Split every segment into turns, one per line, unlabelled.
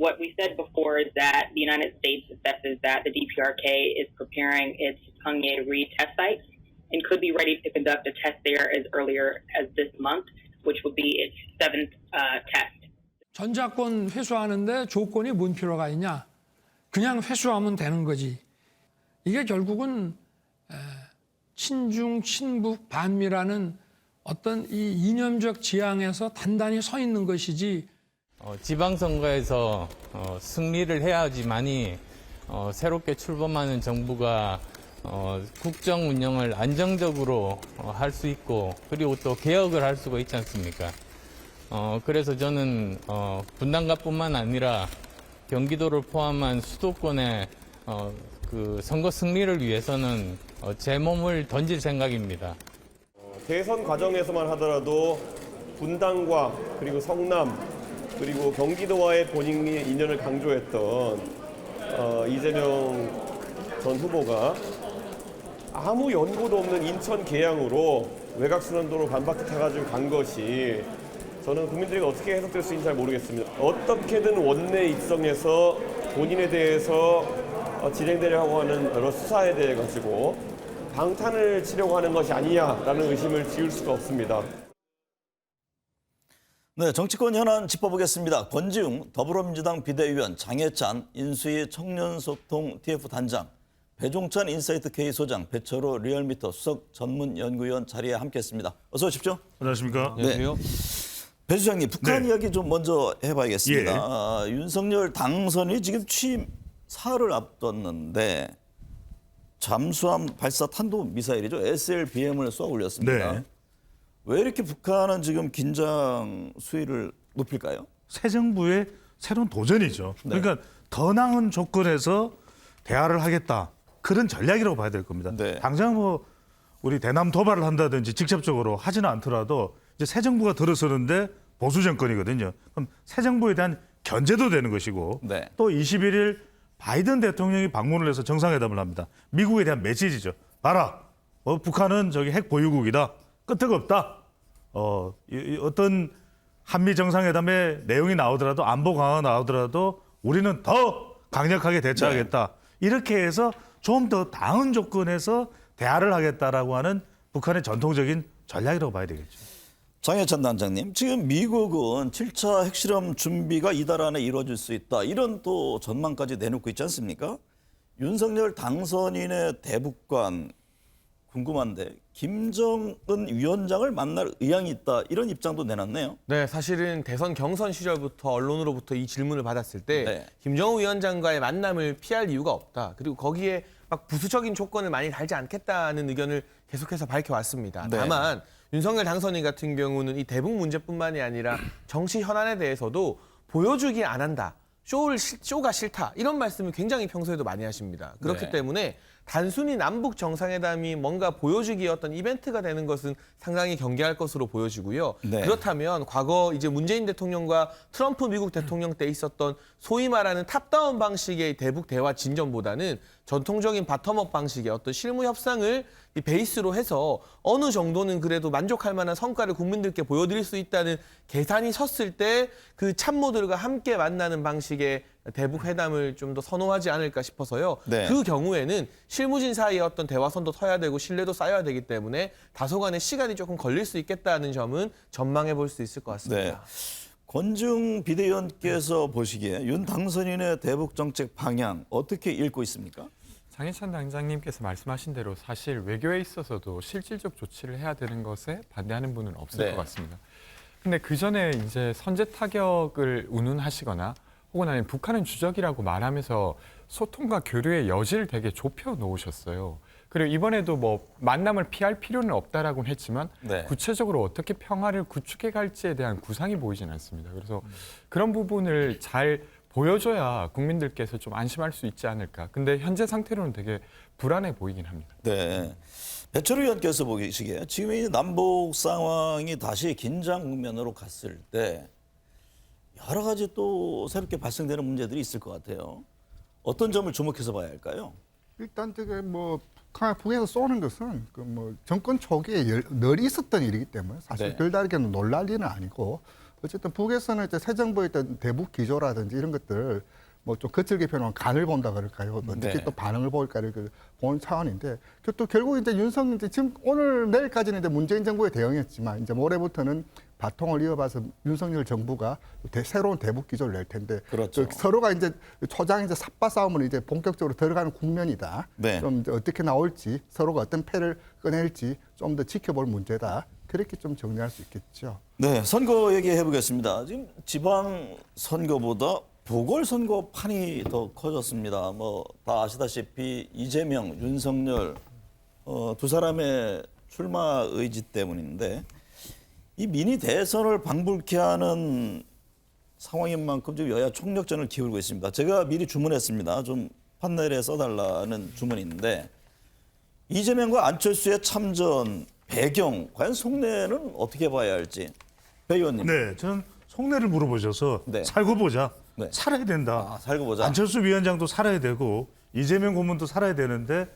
what we said before is that the United States assesses that the DPRK is preparing its Hungary test site and could be ready to conduct a test there as earlier as this month, which would be its seventh test.
전자권 회수하는데 조건이 뭔 필요가 있냐? 그냥 회수하면 되는 거지. 이게 결국은 친중, 친북, 반미라는 어떤 이 이념적 지향에서 단단히 서 있는 것이지.
지방선거에서 승리를 해야지만이 새롭게 출범하는 정부가 국정 운영을 안정적으로 할 수 있고 그리고 또 개혁을 할 수가 있지 않습니까? 그래서 저는 분당갑뿐만 아니라 경기도를 포함한 수도권의 그 선거 승리를 위해서는 제 몸을 던질 생각입니다.
대선 과정에서만 하더라도 분당과 그리고 성남 그리고 경기도와의 본인의 인연을 강조했던 이재명 전 후보가 아무 연고도 없는 인천 계양으로 외곽순환도로 반바퀴 타가지고 간 것이 저는 국민들이 어떻게 해석될 수 있는지 잘 모르겠습니다. 어떻게든 원내 입성해서 본인에 대해서 진행되려고 하는 여러 수사에 대해 가지고 방탄을 치려고 하는 것이 아니냐라는 의심을 지울 수가 없습니다.
네, 정치권 현안 짚어보겠습니다. 권지웅 더불어민주당 비대위원, 장해찬 인수위 청년소통 TF 단장, 배종찬 인사이트 K 소장, 배철호 리얼미터 수석 전문연구위원 자리에 함께했습니다. 어서 오십시오.
안녕하십니까.
네. 배 소장님, 북한
네.
이야기 좀 먼저 해봐야겠습니다. 윤석열 당선이 지금 취임 사흘을 앞뒀는데 잠수함 발사 탄도미사일이죠. SLBM을 쏘아 올렸습니다.
네.
왜 이렇게 북한은 지금 긴장 수위를 높일까요?
새 정부의 새로운 도전이죠.
네.
그러니까 더 나은 조건에서 대화를 하겠다. 그런 전략이라고 봐야 될 겁니다.
네.
당장 뭐 우리 대남 도발을 한다든지 직접적으로 하지는 않더라도 이제 새 정부가 들어서는데 보수 정권이거든요. 그럼 새 정부에 대한 견제도 되는 것이고
네.
또 21일 바이든 대통령이 방문을 해서 정상회담을 합니다. 미국에 대한 메시지죠. 봐라, 북한은 저기 핵 보유국이다. 끄떡없다. 어떤 한미 정상회담의 내용이 나오더라도 안보 강화가 나오더라도 우리는 더 강력하게 대처하겠다. 네. 이렇게 해서 좀 더 나은 조건에서 대화를 하겠다라고 하는 북한의 전통적인 전략이라고 봐야 되겠죠.
장해찬 단장님, 지금 미국은 7차 핵실험 준비가 이달 안에 이루어질 수 있다. 이런 또 전망까지 내놓고 있지 않습니까? 윤석열 당선인의 대북관 궁금한데 김정은 위원장을 만날 의향이 있다. 이런 입장도 내놨네요.
네, 사실은 대선 경선 시절부터 언론으로부터 이 질문을 받았을 때
네.
김정은 위원장과의 만남을 피할 이유가 없다. 그리고 거기에 막 부수적인 조건을 많이 달지 않겠다는 의견을 계속해서 밝혀왔습니다.
네.
다만 윤석열 당선인 같은 경우는 이 대북 문제뿐만이 아니라 정치 현안에 대해서도 보여주기 안 한다. 쇼가 싫다. 이런 말씀을 굉장히 평소에도 많이 하십니다. 그렇기
네.
때문에 단순히 남북 정상회담이 뭔가 보여주기의 어떤 이벤트가 되는 것은 상당히 경계할 것으로 보여지고요.
네.
그렇다면 과거 이제 문재인 대통령과 트럼프 미국 대통령 때 있었던 소위 말하는 탑다운 방식의 대북 대화 진전보다는 전통적인 바텀업 방식의 어떤 실무 협상을 이 베이스로 해서 어느 정도는 그래도 만족할 만한 성과를 국민들께 보여드릴 수 있다는 계산이 섰을 때 그 참모들과 함께 만나는 방식의 대북 회담을 좀 더 선호하지 않을까 싶어서요.
네.
그 경우에는 실무진 사이의 어떤 대화선도 서야 되고 신뢰도 쌓여야 되기 때문에 다소간의 시간이 조금 걸릴 수 있겠다는 점은 전망해 볼 수 있을 것 같습니다.
네. 권지웅 비대위원께서 보시기에 윤 당선인의 대북 정책 방향 어떻게 읽고 있습니까?
장해찬 당장님께서 말씀하신 대로 사실 외교에 있어서도 실질적 조치를 해야 되는 것에 반대하는 분은 없을
네.
것 같습니다. 근데 그 전에 이제 선제 타격을 운운하시거나 혹은 아니면 북한은 주적이라고 말하면서 소통과 교류의 여지를 되게 좁혀 놓으셨어요. 그리고 이번에도 뭐 만남을 피할 필요는 없다라고는 했지만
네.
구체적으로 어떻게 평화를 구축해 갈지에 대한 구상이 보이진 않습니다. 그래서 그런 부분을 잘 보여줘야 국민들께서 좀 안심할 수 있지 않을까. 근데 현재 상태로는 되게 불안해 보이긴 합니다.
네. 배철호 의원께서 보시기에 지금 이 남북 상황이 다시 긴장 국면으로 갔을 때 여러 가지 또 새롭게 발생되는 문제들이 있을 것 같아요. 어떤 점을 주목해서 봐야 할까요?
일단 저게 뭐 북에서 쏘는 것은 그 뭐 정권 초기에 늘 있었던 일이기 때문에 사실
네.
별다르게 놀랄 일은 아니고 어쨌든 북에서는 이제 새 정부의 어떤 대북 기조라든지 이런 것들 뭐 좀 거칠게 표현하면 간을 본다 그럴까요? 어떻게
네.
또 반응을 볼까를 본 차원인데 또 결국 이제 이제 지금 오늘 내일까지는 이제 문재인 정부에 대응했지만 이제 모레부터는 바통을 이어봐서 윤석열 정부가 새로운 대북 기조를 낼 텐데
그렇죠.
서로가 이제 초장 이제 삽바 싸움을 이제 본격적으로 들어가는 국면이다.
네.
좀 이제 어떻게 나올지 서로가 어떤 패를 꺼낼지 좀 더 지켜볼 문제다. 그렇게 좀 정리할 수 있겠죠.
네, 선거 얘기해 보겠습니다. 지금 지방 선거보다 보궐선거 판이 더 커졌습니다. 뭐 다 아시다시피 이재명, 윤석열 두 사람의 출마 의지 때문인데 이 미니 대선을 방불케 하는 상황인 만큼 지금 여야 총력전을 기울이고 있습니다. 제가 미리 주문했습니다. 좀 판넬에 써달라는 주문인데 이재명과 안철수의 참전 배경, 과연 속내는 어떻게 봐야 할지. 배 의원님.
네, 저는 속내를 물어보셔서
네.
살고 보자.
네.
살아야 된다.
아, 살고 보자.
안철수 위원장도 살아야 되고 이재명 고문도 살아야 되는데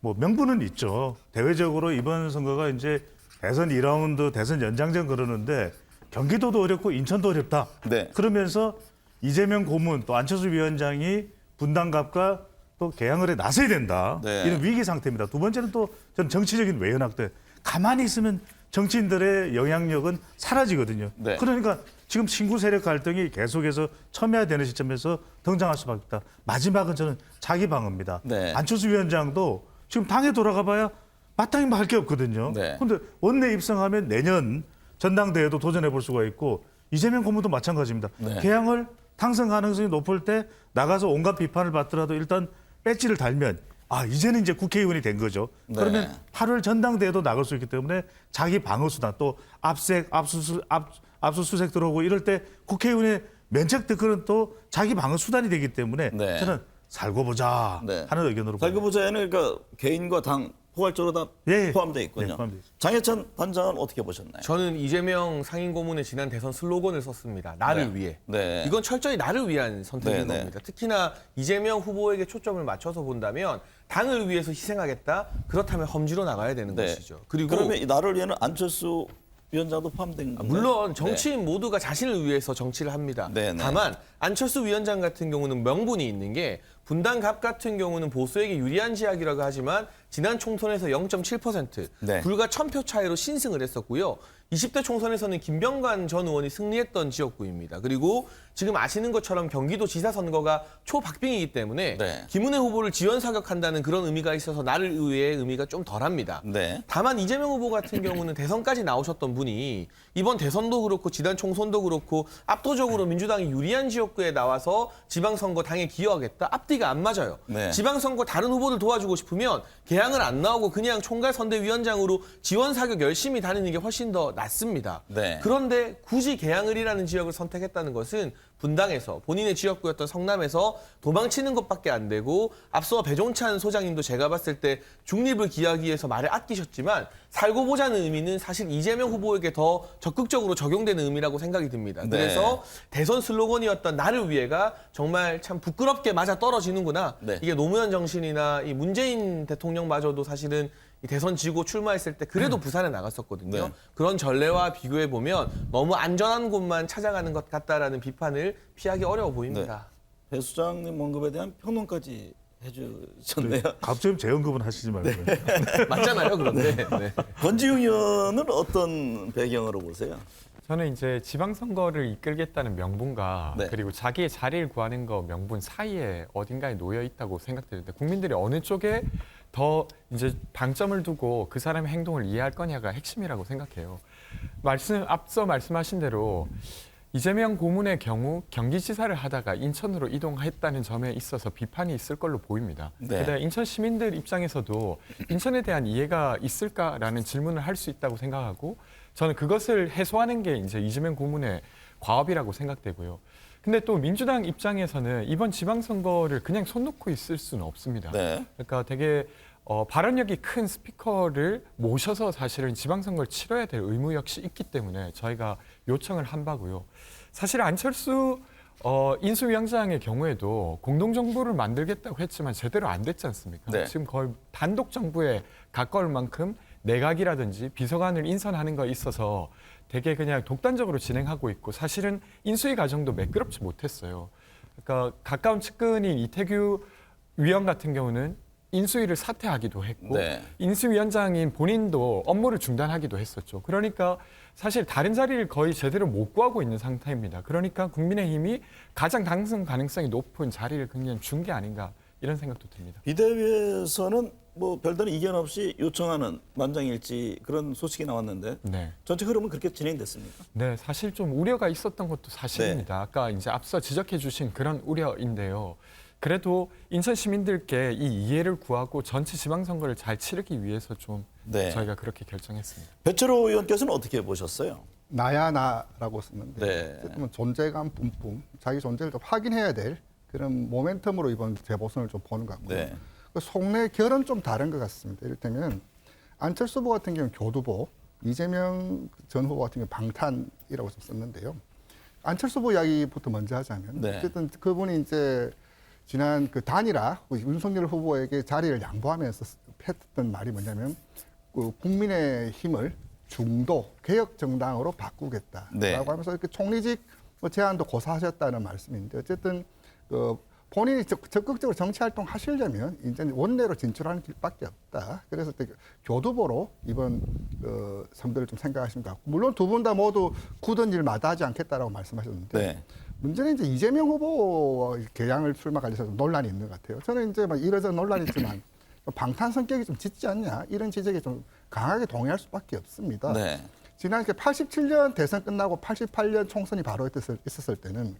뭐 명분은 있죠. 대외적으로 이번 선거가 이제 대선 2라운드 대선 연장전 그러는데 경기도도 어렵고 인천도 어렵다.
네.
그러면서 이재명 고문 또 안철수 위원장이 분당갑과 또 개항을 해 나서야 된다.
네.
이런 위기 상태입니다. 두 번째는 또 전 정치적인 외연학대. 가만히 있으면 정치인들의 영향력은 사라지거든요.
네.
그러니까 지금 친구 세력 갈등이 계속해서 첨예화되는 시점에서 등장할 수밖에 없다. 마지막은 저는 자기 방어입니다.
네.
안철수 위원장도 지금 당에 돌아가봐야 마땅히 말 게 없거든요.
네.
그런데 원내 입성하면 내년 전당대회도 도전해 볼 수가 있고 이재명 고문도 마찬가지입니다.
네.
개항을 당선 가능성이 높을 때 나가서 온갖 비판을 받더라도 일단 배지를 달면 이제는 이제 국회의원이 된 거죠.
네.
그러면 8월 전당대회도 나갈 수 있기 때문에 자기 방어 수단 또 압수수색 들어오고 이럴 때 국회의원의 면책 특권은 또 자기 방어 수단이 되기 때문에
네.
저는 살고 보자
네.
하는 의견으로
살고 보자에는 그러니까 개인과 당 포괄적으로 다
예.
포함되어 있군요.
네, 포함되어 있습니다.
장해찬 단장은 어떻게 보셨나요?
저는 이재명 상임고문의 지난 대선 슬로건을 썼습니다. 나를
네.
위해.
네.
이건 철저히 나를 위한 선택인
네, 네.
겁니다. 특히나 이재명 후보에게 초점을 맞춰서 본다면 당을 위해서 희생하겠다. 그렇다면 험지로 나가야 되는
네.
것이죠. 그리고
그러면 이 나를 위해는 안철수 위원장도 포함된 건가요?
물론 정치인 모두가 자신을 위해서 정치를 합니다.
네, 네.
다만 안철수 위원장 같은 경우는 명분이 있는 게 분당갑 같은 경우는 보수에게 유리한 지역이라고 하지만 지난 총선에서 0.7%
네.
불과 1000표 차이로 신승을 했었고요. 20대 총선에서는 김병관 전 의원이 승리했던 지역구입니다. 그리고 지금 아시는 것처럼 경기도 지사 선거가 초박빙이기 때문에
네.
김은혜 후보를 지원 사격한다는 그런 의미가 있어서 나를 의외의 의미가 좀 덜합니다.
네.
다만 이재명 후보 같은 경우는 대선까지 나오셨던 분이 이번 대선도 그렇고 지난 총선도 그렇고 압도적으로 민주당이 유리한 지역구에 나와서 지방선거 당에 기여하겠다. 앞뒤가 안 맞아요.
네.
지방선거 다른 후보들 도와주고 싶으면 개항을 안 나오고 그냥 총괄선대위원장으로 지원 사격 열심히 다니는 게 훨씬 더 낫습니다.
네.
그런데 굳이 개항을이라는 지역을 선택했다는 것은 분당에서 본인의 지역구였던 성남에서 도망치는 것밖에 안 되고 앞서 배종찬 소장님도 제가 봤을 때 중립을 기하기 위해서 말을 아끼셨지만 살고 보자는 의미는 사실 이재명 후보에게 더 적극적으로 적용되는 의미라고 생각이 듭니다.
네.
그래서 대선 슬로건이었던 나를 위해가 정말 참 부끄럽게 맞아 떨어지는구나.
네.
이게 노무현 정신이나 이 문재인 대통령마저도 사실은 이 대선 지고 출마했을 때 그래도 부산에 나갔었거든요.
네.
그런 전례와 비교해 보면 너무 안전한 곳만 찾아가는 것 같다라는 비판을 피하기 어려워 보입니다.
배 수장님 언급에 대한 평론까지 해주셨네요.
갑자기 재언급은 하시지 말고요.
맞잖아요, 그런데. 네.
권지웅 의원은 어떤 배경으로 보세요?
저는 이제 지방선거를 이끌겠다는 명분과
네.
그리고 자기의 자리를 구하는 거 명분 사이에 어딘가에 놓여 있다고 생각되는데 국민들이 어느 쪽에 더 이제 방점을 두고 그 사람의 행동을 이해할 거냐가 핵심이라고 생각해요. 앞서 말씀하신 대로 이재명 고문의 경우 경기지사를 하다가 인천으로 이동했다는 점에 있어서 비판이 있을 걸로 보입니다.
네.
그런데 인천 시민들 입장에서도 인천에 대한 이해가 있을까라는 질문을 할 수 있다고 생각하고 저는 그것을 해소하는 게 이제 이재명 고문의 과업이라고 생각되고요. 근데 또 민주당 입장에서는 이번 지방선거를 그냥 손 놓고 있을 수는 없습니다.
네.
그러니까 되게 발언력이 큰 스피커를 모셔서 사실은 지방선거를 치러야 될 의무 역시 있기 때문에 저희가 요청을 한 바고요. 사실 안철수 인수위원장의 경우에도 공동정부를 만들겠다고 했지만 제대로 안 됐지 않습니까?
네.
지금 거의 단독 정부에 가까울 만큼 내각이라든지 비서관을 인선하는 거에 있어서 되게 그냥 독단적으로 진행하고 있고 사실은 인수위 과정도 매끄럽지 못했어요. 그러니까 가까운 측근인 이태규 위원 같은 경우는 인수위를 사퇴하기도 했고
네.
인수위원장인 본인도 업무를 중단하기도 했었죠. 그러니까 사실 다른 자리를 거의 제대로 못 구하고 있는 상태입니다. 그러니까 국민의힘이 가장 당선 가능성이 높은 자리를 그냥 준 게 아닌가 이런 생각도 듭니다.
비대위에서는 뭐 별다른 이견 없이 요청하는 만장일치 그런 소식이 나왔는데
네.
전체 흐름은 그렇게 진행됐습니까?
네, 사실 좀 우려가 있었던 것도 사실입니다. 아까 이제 앞서 지적해 주신 그런 우려인데요. 그래도 인천 시민들께 이 이해를 구하고 전체 지방선거를 잘 치르기 위해서 좀
네.
저희가 그렇게 결정했습니다.
배철호 의원께서는 어떻게 보셨어요?
나야 나라고 썼는데
네.
어쨌든 존재감 뿜뿜 자기 존재를 좀 확인해야 될 그런 모멘텀으로 이번 재보선을 좀 보는 것 같고요.
네.
그 속내 결은 좀 다른 것 같습니다. 이를테면 안철수 후보 같은 경우는 교두보, 이재명 전 후보 같은 경우는 방탄이라고 좀 썼는데요. 안철수 후보 이야기부터 먼저 하자면
네.
어쨌든 그분이 이제 지난 그 단일화 윤석열 후보에게 자리를 양보하면서 했던 말이 뭐냐면 그 국민의힘을 중도 개혁 정당으로 바꾸겠다라고
네.
하면서 이렇게 총리직 제안도 고사하셨다는 말씀인데 어쨌든 그 본인이 적극적으로 정치 활동 하시려면 이제 원내로 진출하는 길밖에 없다. 그래서 교두보로 이번 선거를 좀 생각하신 것 같고 물론 두 분 다 모두 굳은 일 마다하지 않겠다라고 말씀하셨는데
네.
문제는 이제 이재명 후보 개항을 출마 관련해서 논란이 있는 것 같아요. 저는 이제 막 이러저러 논란이 있지만 방탄 성격이 좀 짙지 않냐 이런 지적에 좀 강하게 동의할 수밖에 없습니다.
네.
지난 87년 대선 끝나고 88년 총선이 바로 있었을 때는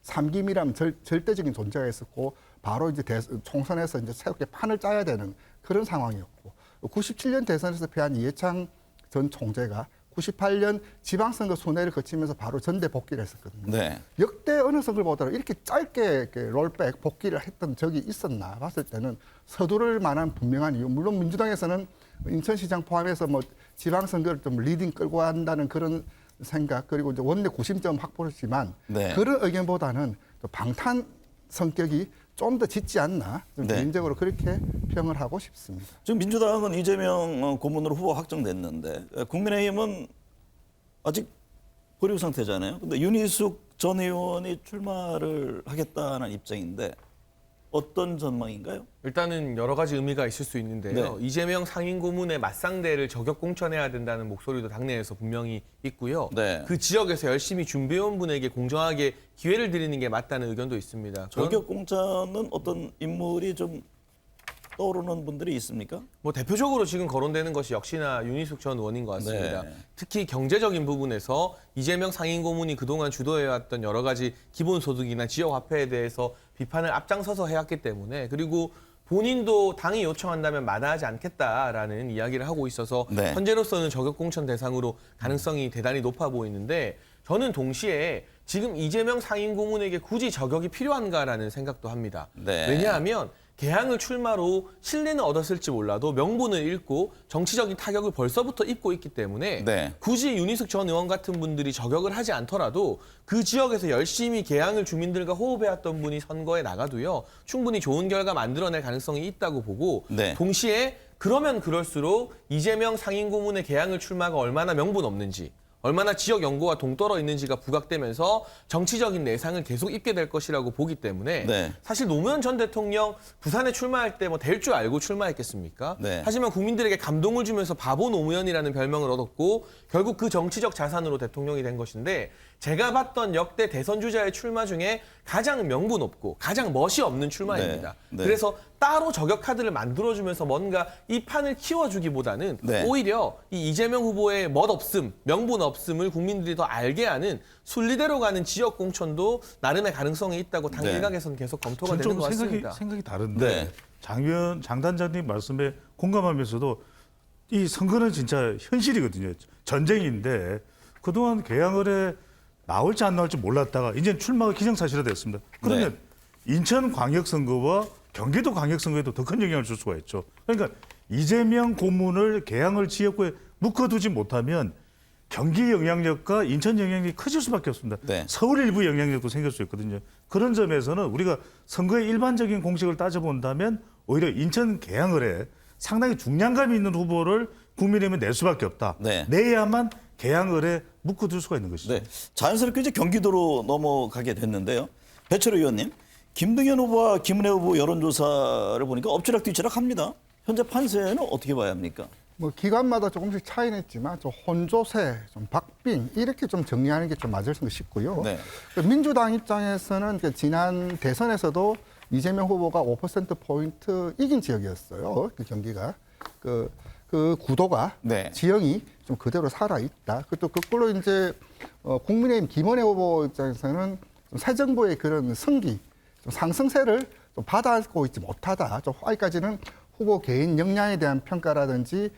삼김이라면 절대적인 존재가 있었고 바로 이제 총선에서 이제 새롭게 판을 짜야 되는 그런 상황이었고 97년 대선에서 패한 이해창 전 총재가 98년 지방선거 순회를 거치면서 바로 전대 복귀를 했었거든요.
네.
역대 어느 선거보다 이렇게 짧게 이렇게 롤백 복귀를 했던 적이 있었나 봤을 때는 서두를 만한 분명한 이유. 물론 민주당에서는 인천시장 포함해서 뭐 지방선거를 좀 리딩 끌고 한다는 그런 생각 그리고 이제 원내 구심점 확보를 했지만
네.
그런 의견보다는 방탄 성격이 좀 더 짙지 않나 좀
네.
개인적으로 그렇게 평을 하고 싶습니다.
지금 민주당은 이재명 고문으로 후보 확정됐는데 국민의힘은 아직 보류 상태잖아요. 근데 윤희숙 전 의원이 출마를 하겠다는 입장인데 어떤 전망인가요?
일단은 여러 가지 의미가 있을 수 있는데요.
네.
이재명 상임고문의 맞상대를 저격 공천해야 된다는 목소리도 당내에서 분명히 있고요.
네.
그 지역에서 열심히 준비해온 분에게 공정하게 기회를 드리는 게 맞다는 의견도 있습니다.
저격 공천은 어떤 인물이 좀 떠오르는 분들이 있습니까?
뭐 대표적으로 지금 거론되는 것이 역시나 윤희숙 전 의원인 것 같습니다.
네.
특히 경제적인 부분에서 이재명 상임고문이 그동안 주도해왔던 여러 가지 기본소득이나 지역화폐에 대해서 비판을 앞장서서 해왔기 때문에 그리고 본인도 당이 요청한다면 마다하지 않겠다라는 이야기를 하고 있어서
네.
현재로서는 저격공천 대상으로 가능성이 대단히 높아 보이는데 저는 동시에 지금 이재명 상임고문에게 굳이 저격이 필요한가라는 생각도 합니다.
네.
왜냐하면 개항을 출마로 신뢰는 얻었을지 몰라도 명분을 잃고 정치적인 타격을 벌써부터 입고 있기 때문에
네.
굳이 윤희숙 전 의원 같은 분들이 저격을 하지 않더라도 그 지역에서 열심히 개항을 주민들과 호흡해왔던 분이 선거에 나가도요. 충분히 좋은 결과 만들어낼 가능성이 있다고 보고
네.
동시에 그러면 그럴수록 이재명 상임고문의 개항을 출마가 얼마나 명분 없는지 얼마나 지역 연고와 동떨어 있는지가 부각되면서 정치적인 내상을 계속 입게 될 것이라고 보기 때문에
네.
사실 노무현 전 대통령 부산에 출마할 때 뭐 될 줄 알고 출마했겠습니까?
네.
하지만 국민들에게 감동을 주면서 바보 노무현이라는 별명을 얻었고 결국 그 정치적 자산으로 대통령이 된 것인데 제가 봤던 역대 대선 주자의 출마 중에 가장 명분 없고 가장 멋이 없는 출마입니다.
네. 네.
그래서 따로 저격 카드를 만들어주면서 뭔가 이 판을 키워주기보다는
네.
오히려 이 이재명 후보의 멋없음, 명분 없음을 국민들이 더 알게 하는 순리대로 가는 지역 공천도 나름의 가능성이 있다고 당
네.
일각에서는 계속 검토가
저는
되는
좀
것 같습니다.
생각이 다른데
네.
장 단장님 말씀에 공감하면서도 이 선거는 진짜 현실이거든요. 전쟁인데 그동안 개항을 해 나올지 안 나올지 몰랐다가 이제 출마가 기정사실화 됐습니다. 그러면 인천광역선거와 경기도광역선거에도 더 큰 영향을 줄 수가 있죠. 그러니까 이재명 고문을 개항을 지역구에 묶어두지 못하면 경기 영향력과 인천 영향력이 커질 수밖에 없습니다.
네.
서울 일부 영향력도 생길 수 있거든요. 그런 점에서는 우리가 선거의 일반적인 공식을 따져본다면 오히려 인천 개항을 해 상당히 중량감 있는 후보를 국민의힘은 낼 수밖에 없다.
네.
내야만 개항을에 묶어둘 수가 있는 것이죠.
네. 자연스럽게 이제 경기도로 넘어가게 됐는데요. 배철호 의원님, 김동연 후보와 김은혜 후보 여론조사를 보니까 엎치락뒤치락 합니다. 현재 판세는 어떻게 봐야 합니까?
뭐 기관마다 조금씩 차이는 있지만 좀 혼조세, 좀 박빙 이렇게 좀 정리하는 게 좀 맞을 싶고요.
네.
민주당 입장에서는 지난 대선에서도 이재명 후보가 5%포인트 이긴 지역이었어요. 그 경기가. 그 구도가,
네.
지형이 좀 그대로 살아있다. 또 거꾸로 이제 국민의힘 김은혜 후보 입장에서는 좀 새 정부의 그런 성기, 좀 상승세를 좀 받아고 있지 못하다. 좀 아직까지는 후보 개인 역량에 대한 평가라든지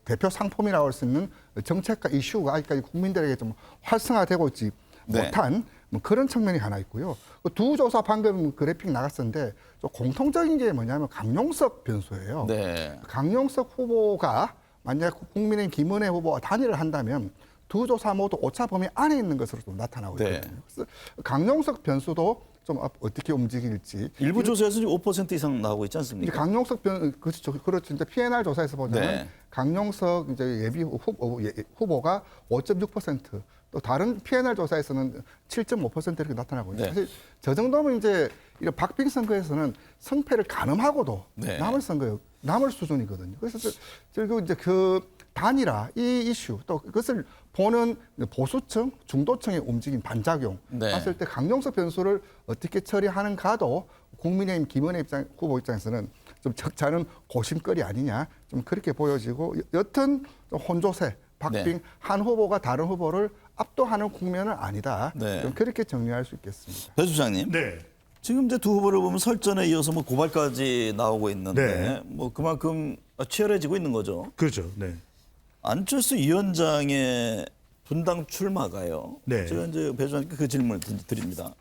대표 상품이라고 할 수 있는 정책과 이슈가 아직까지 국민들에게 좀 활성화되고 있지
네.
못한 뭐 그런 측면이 하나 있고요. 두 조사 방금 그래픽 나갔었는데 좀 공통적인 게 뭐냐면 강용석 변수예요.
네.
강용석 후보가 만약 국민의힘 김은혜 후보와 단일을 한다면 두 조사 모두 오차 범위 안에 있는 것으로 좀 나타나고
네.
있거든요. 그래서 강용석 변수도 좀 어떻게 움직일지.
일부 조사에서 5% 이상 나오고 있지
이제
않습니까?
강용석 그렇죠. 이제 PNR 조사에서 보면
네.
강용석 이제 예비 후보가 5.6%, 또 다른 PNR 조사에서는 7.5% 이렇게 나타나고 있어요.
네.
사실 저 정도면 이제 이런 박빙 선거에서는 성패를 가늠하고도
네.
남을 수준이거든요. 그래서 그리고 이제 그 단일화 이 이슈 또 그것을 보는 보수층, 중도층의 움직임 반작용
네.
봤을 때 강용석 변수를 어떻게 처리하는가도 국민의힘 김은혜 후보 입장에서는 좀 적잖은 고심거리 아니냐 좀 그렇게 보여지고 여튼 좀 혼조세, 박빙
네.
한 후보가 다른 후보를 압도하는 국면은 아니다.
네.
좀 그렇게 정리할 수 있겠습니다.
배 수장님.
네.
지금 이제 두 후보를 보면 설전에 이어서 뭐 고발까지 나오고 있는데
네.
뭐 그만큼 치열해지고 있는 거죠.
그렇죠. 네.
안철수 위원장의 분당 출마가요.
네.
제가 이제 배 수장님께 그 질문을 드립니다.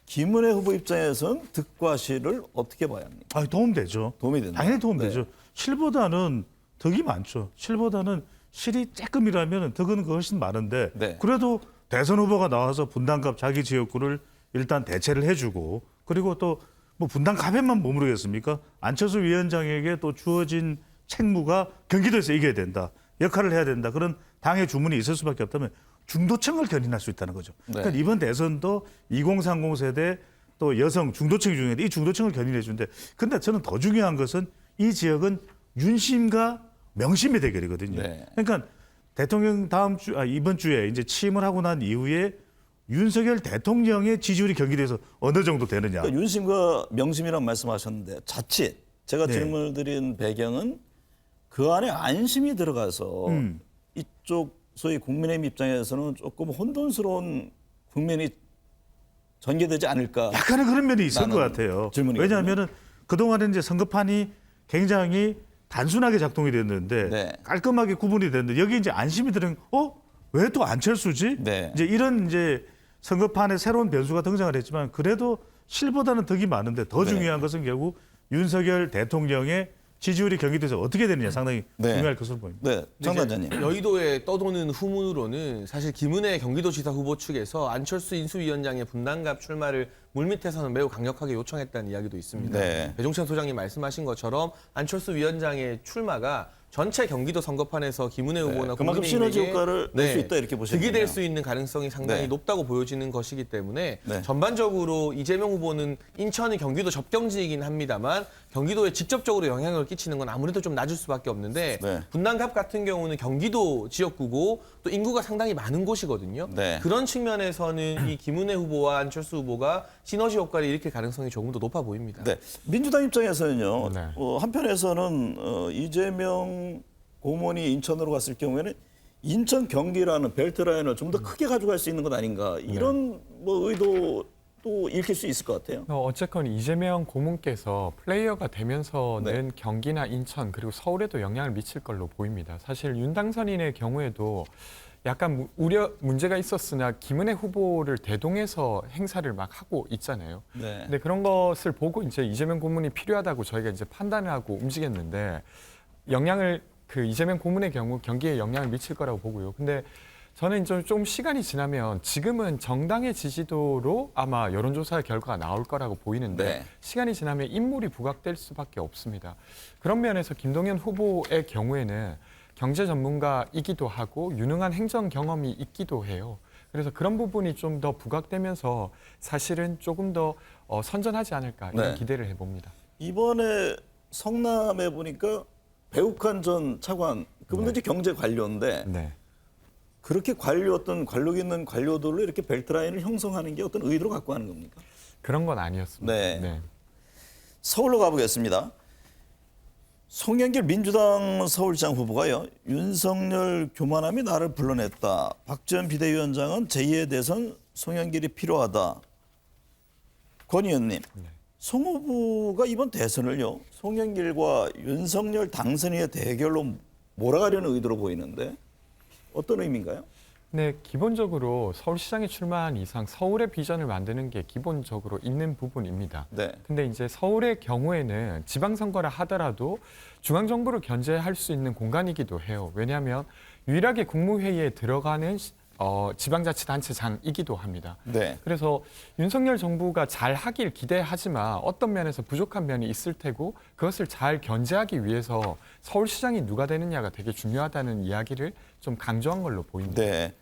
김은혜 후보 입장에서는 득과 실을 어떻게 봐야 합니까?
도움되죠.
도움이 된다.
당연히 도움되죠.
네.
실보다는 덕이 많죠. 실보다는 실이 조금이라면 덕은 훨씬 많은데
네.
그래도 대선 후보가 나와서 분당갑 자기 지역구를 일단 대체를 해주고 그리고 또 뭐 분당갑에만 머무르겠습니까? 안철수 위원장에게 또 주어진 책무가 경기도에서 이겨야 된다. 역할을 해야 된다. 그런 당의 주문이 있을 수밖에 없다면 중도층을 견인할 수 있다는 거죠.
네.
그러니까 이번 대선도 2030 세대 또 여성 중도층 중에 이 중도층을 견인해 주는데 근데 저는 더 중요한 것은 이 지역은 윤심과 명심의 대결이거든요.
네.
그러니까 대통령 이번 주에 이제 취임을 하고 난 이후에 윤석열 대통령의 지지율이 경기도에서 어느 정도 되느냐.
그러니까 윤심과 명심이란 말씀하셨는데 자칫 제가
네.
질문을 드린 배경은 그 안에 안심이 들어가서 이쪽 소위 국민의힘 입장에서는 조금 혼돈스러운 국면이 전개되지 않을까.
약간의 그런 면이 있을 것
라는
같아요.
질문이거든요.
왜냐하면 그동안에 이제 선거판이 굉장히 단순하게 작동이 됐는데
네.
깔끔하게 구분이 됐는데 여기 이제 안심이 들은 왜 또 안철수지?
네.
이제 이런 이제 선거판에 새로운 변수가 등장을 했지만 그래도 실보다는 덕이 많은데 더
네.
중요한 것은 결국 윤석열 대통령의 지지율이 경기도에서 어떻게 되느냐 상당히
네.
중요할 것으로 보입니다.
네, 장 단장님.
여의도에 떠도는 후문으로는 사실 김은혜 경기도지사 후보 측에서 안철수 인수위원장의 분당갑 출마를 물밑에서는 매우 강력하게 요청했다는 이야기도 있습니다.
네.
배종찬 소장님 말씀하신 것처럼 안철수 위원장의 출마가 전체 경기도 선거판에서 김은혜 후보나
그만큼 시너지 효과를 낼 수 있다 이렇게 보시면
득이 될 수 있는 가능성이 상당히
네.
높다고 보여지는 것이기 때문에
네.
전반적으로 이재명 후보는 인천이 경기도 접경지이긴 합니다만 경기도에 직접적으로 영향을 끼치는 건 아무래도 좀 낮을 수밖에 없는데
네.
분당갑 같은 경우는 경기도 지역구고 또 인구가 상당히 많은 곳이거든요.
네.
그런 측면에서는 이 김은혜 후보와 안철수 후보가 시너지 효과를 일으킬 가능성이 조금 더 높아 보입니다.
네, 민주당 입장에서는요.
네.
한편에서는 이재명 고문이 인천으로 갔을 경우에는 인천 경기라는 벨트 라인을 좀 더 크게 가져갈 수 있는 것 아닌가 이런 뭐 의도도 읽힐 수 있을 것 같아요.
어쨌건 이재명 고문께서 플레이어가 되면서는
네.
경기나 인천 그리고 서울에도 영향을 미칠 걸로 보입니다. 사실 윤 당선인의 경우에도 약간 문제가 있었으나 김은혜 후보를 대동해서 행사를 막 하고 있잖아요.
네.
근데 그런 것을 보고 이제 이재명 고문이 필요하다고 저희가 이제 판단을 하고 움직였는데 그 이재명 고문의 경우 경기에 영향을 미칠 거라고 보고요. 근데 저는 좀 시간이 지나면 지금은 정당의 지지도로 아마 여론조사 결과가 나올 거라고 보이는데
네.
시간이 지나면 인물이 부각될 수밖에 없습니다. 그런 면에서 김동연 후보의 경우에는 경제 전문가이기도 하고 유능한 행정 경험이 있기도 해요. 그래서 그런 부분이 좀 더 부각되면서 사실은 조금 더 선전하지 않을까 이런
네.
기대를 해봅니다.
이번에 성남에 보니까 배욱한 전 차관 그분도 이제 경제 관료인데
네.
그렇게 어떤 관력 있는 관료들로 이렇게 벨트라인을 형성하는 게 어떤 의도를 갖고 하는 겁니까?
그런 건 아니었습니다.
네. 서울로 가보겠습니다. 송영길 민주당 서울시장 후보가요. 윤석열 교만함이 나를 불러냈다. 박지원 비대위원장은 제2의 대선 송영길이 필요하다. 권 의원님, 송 후보가 이번 대선을요. 송영길과 윤석열 당선인의 대결로 몰아가려는 의도로 보이는데 어떤 의미인가요?
네, 기본적으로 서울시장에 출마한 이상 서울의 비전을 만드는 게 기본적으로 있는 부분입니다.
네.
근데 이제 서울의 경우에는 지방선거를 하더라도 중앙정부를 견제할 수 있는 공간이기도 해요. 왜냐하면 유일하게 국무회의에 들어가는 지방자치단체장이기도 합니다.
네.
그래서 윤석열 정부가 잘 하길 기대하지만 어떤 면에서 부족한 면이 있을 테고 그것을 잘 견제하기 위해서 서울시장이 누가 되느냐가 되게 중요하다는 이야기를 좀 강조한 걸로 보입니다.
네.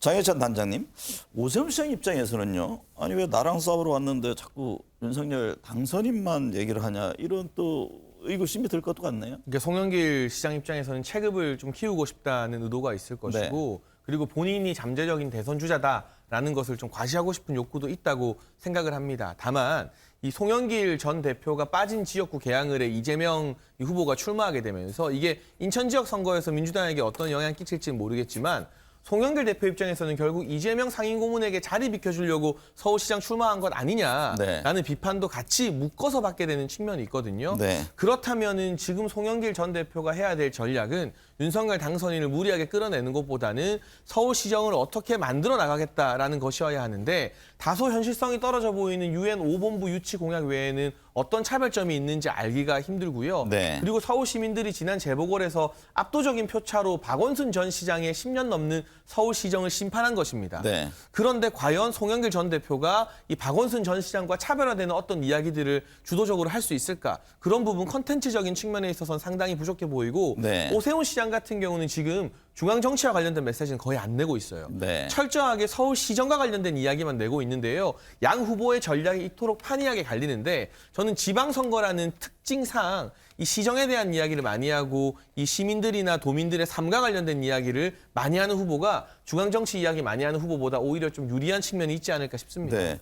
장혜찬 단장님, 오세훈 시장 입장에서는요. 아니 왜 나랑 싸우러 왔는데 자꾸 윤석열 당선인만 얘기를 하냐 이런 또 의구심이 들 것도 같네요.
그러니까 송영길 시장 입장에서는 체급을 좀 키우고 싶다는 의도가 있을 것이고 그리고 본인이 잠재적인 대선 주자다라는 것을 좀 과시하고 싶은 욕구도 있다고 생각을 합니다. 다만 이 송영길 전 대표가 빠진 지역구 개항을에 이재명 후보가 출마하게 되면서 이게 인천 지역 선거에서 민주당에게 어떤 영향을 끼칠지는 모르겠지만 송영길 대표 입장에서는 결국 이재명 상임고문에게 자리 비켜주려고 서울시장 출마한 것 아니냐라는 비판도 같이 묶어서 받게 되는 측면이 있거든요.
네.
그렇다면은 지금 송영길 전 대표가 해야 될 전략은 윤석열 당선인을 무리하게 끌어내는 것보다는 서울시정을 어떻게 만들어 나가겠다라는 것이어야 하는데 다소 현실성이 떨어져 보이는 UN 5본부 유치 공약 외에는 어떤 차별점이 있는지 알기가 힘들고요.
네.
그리고 서울 시민들이 지난 재보궐에서 압도적인 표차로 박원순 전 시장의 10년 넘는 서울시정을 심판한 것입니다.
네.
그런데 과연 송영길 전 대표가 이 박원순 전 시장과 차별화되는 어떤 이야기들을 주도적으로 할 수 있을까? 그런 부분 컨텐츠적인 측면에 있어서는 상당히 부족해 보이고
네.
오세훈 시장 같은 경우는 지금 중앙정치와 관련된 메시지는 거의 안 내고 있어요.
네.
철저하게 서울시정과 관련된 이야기만 내고 있는데요. 양 후보의 전략이 이토록 판이하게 갈리는데 저는 지방선거라는 특징상 이 시정에 대한 이야기를 많이 하고 이 시민들이나 도민들의 삶과 관련된 이야기를 많이 하는 후보가 중앙정치 이야기 많이 하는 후보보다 오히려 좀 유리한 측면이 있지 않을까 싶습니다.
네.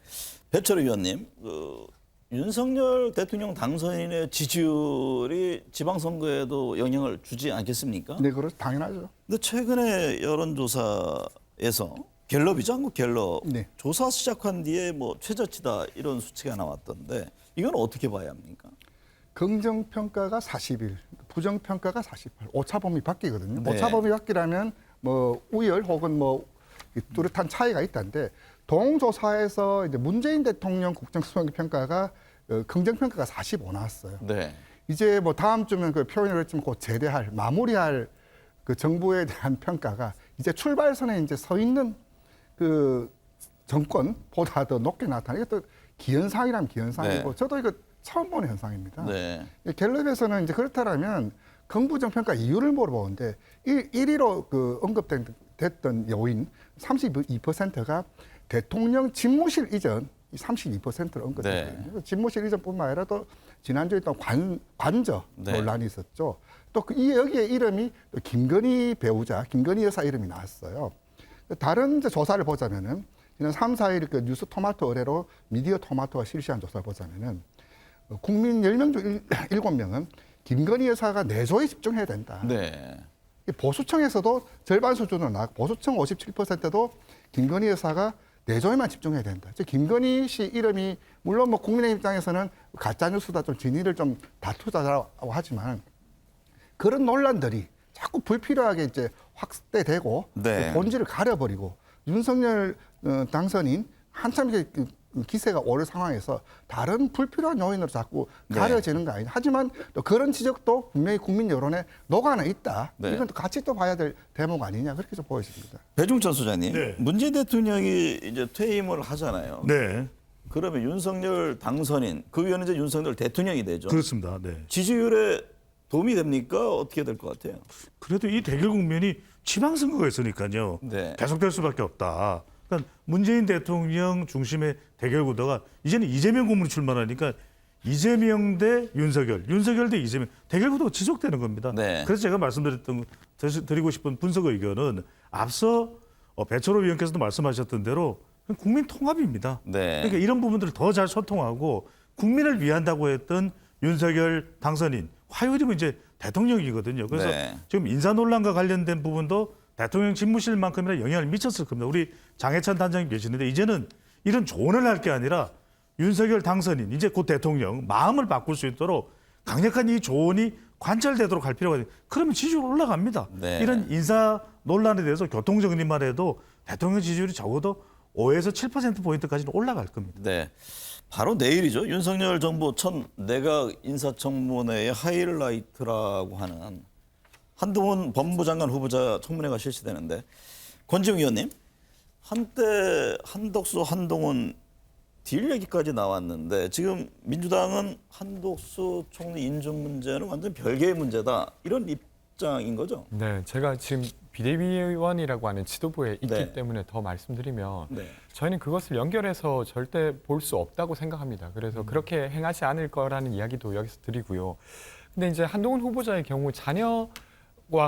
배철우 의원님, 윤석열 대통령 당선인의 지지율이 지방선거에도 영향을 주지 않겠습니까?
네, 그렇죠. 당연하죠.
근데 최근에 여론조사에서 갤럽이죠, 한국 갤럽.
네.
조사 시작한 뒤에 뭐 최저치다 이런 수치가 나왔던데 이건 어떻게 봐야 합니까?
긍정평가가 41, 부정평가가 48. 오차범위 바뀌거든요.
네.
오차범위 바뀌라면 뭐 우열 혹은 뭐 뚜렷한 차이가 있다는데 동조사에서 이제 문재인 대통령 국정수행 평가가 긍정평가가 45 나왔어요.
네.
이제 뭐 다음 주면 그 표현을 했지만 곧 제대할, 마무리할 그 정부에 대한 평가가 이제 출발선에 이제 서 있는 그 정권보다 더 높게 나타나. 이게 또 기현상이라면 기현상이고
네.
저도 이거 처음 보는 현상입니다.
네.
갤럽에서는 이제 그렇다라면 긍부정 평가 이유를 물어보는데 1위로 그 언급됐던 요인 32%가 대통령 집무실 이전 32%로 언급됐거든요.
네.
집무실 이전뿐만 아니라 또 지난주에 또 관저
네.
논란이 있었죠. 또 여기에 이름이 또 김건희 배우자, 김건희 여사 이름이 나왔어요. 다른 이제 조사를 보자면은 지난 3, 4일 그 뉴스 토마토 의뢰로 미디어 토마토가 실시한 조사를 보자면은 국민 10명 중 7명은 김건희 여사가 내조에 집중해야 된다.
네.
보수층에서도 절반 수준으로 나왔고 보수층 57%도 김건희 여사가 내조에만 집중해야 된다. 즉 김건희 씨 이름이 물론 뭐 국민의 입장에서는 가짜 뉴스다 좀 진위를 좀 다투자라고 하지만 그런 논란들이 자꾸 불필요하게 이제 확대되고
네.
그 본질을 가려버리고 윤석열 당선인 한참 이렇게 기세가 오를 상황에서 다른 불필요한 요인으로 자꾸 가려지는 거 아니냐. 하지만 또 그런 지적도 분명히 국민 여론에 녹아나 있다.
네.
이건 또 같이 또 봐야 될 대목 아니냐. 그렇게 좀 보여집니다.
배종찬 소장님,
네.
문재인 대통령이 이제 퇴임을 하잖아요.
네,
그러면 윤석열 당선인, 그 위원은 이제 윤석열 대통령이 되죠.
그렇습니다. 네.
지지율에 도움이 됩니까? 어떻게 될 것 같아요?
그래도 이 대결 국면이 지방선거가 있으니까요.
네.
계속될 수밖에 없다. 그러니까 문재인 대통령 중심의 대결 구도가 이제는 이재명 고문이 출마하니까 이재명 대 윤석열, 윤석열 대 이재명 대결 구도가 지속되는 겁니다.
네.
그래서 제가 드리고 싶은 분석 의견은 앞서 배철호 위원께서도 말씀하셨던 대로 국민 통합입니다.
네.
그러니까 이런 부분들을 더 잘 소통하고 국민을 위한다고 했던 윤석열 당선인 화요일이면 이제 대통령이거든요. 그래서
네.
지금 인사 논란과 관련된 부분도 대통령 집무실만큼이나 영향을 미쳤을 겁니다. 우리 장해찬 단장님 계시는데 이제는 이런 조언을 할 게 아니라 윤석열 당선인 이제 곧 대통령 마음을 바꿀 수 있도록 강력한 이 조언이 관철되도록 할 필요가 있어요. 그러면 지지율 올라갑니다.
네.
이런 인사 논란에 대해서 교통정리만 해도 대통령 지지율이 적어도 5에서 7%포인트까지는 올라갈 겁니다.
네. 바로 내일이죠. 윤석열 정부 첫 내각 인사청문회의 하이라이트라고 하는 한동훈 법무장관 후보자 청문회가 실시되는데 권지웅 의원님, 한때 한덕수, 한동훈 딜 얘기까지 나왔는데 지금 민주당은 한덕수 총리 인준 문제는 완전 별개의 문제다. 이런 입장인 거죠?
네, 제가 지금 비대위원이라고 하는 지도부에 있기
네.
때문에 더 말씀드리면
네.
저희는 그것을 연결해서 절대 볼 수 없다고 생각합니다. 그래서 그렇게 행하지 않을 거라는 이야기도 여기서 드리고요. 근데 이제 한동훈 후보자의 경우 자녀와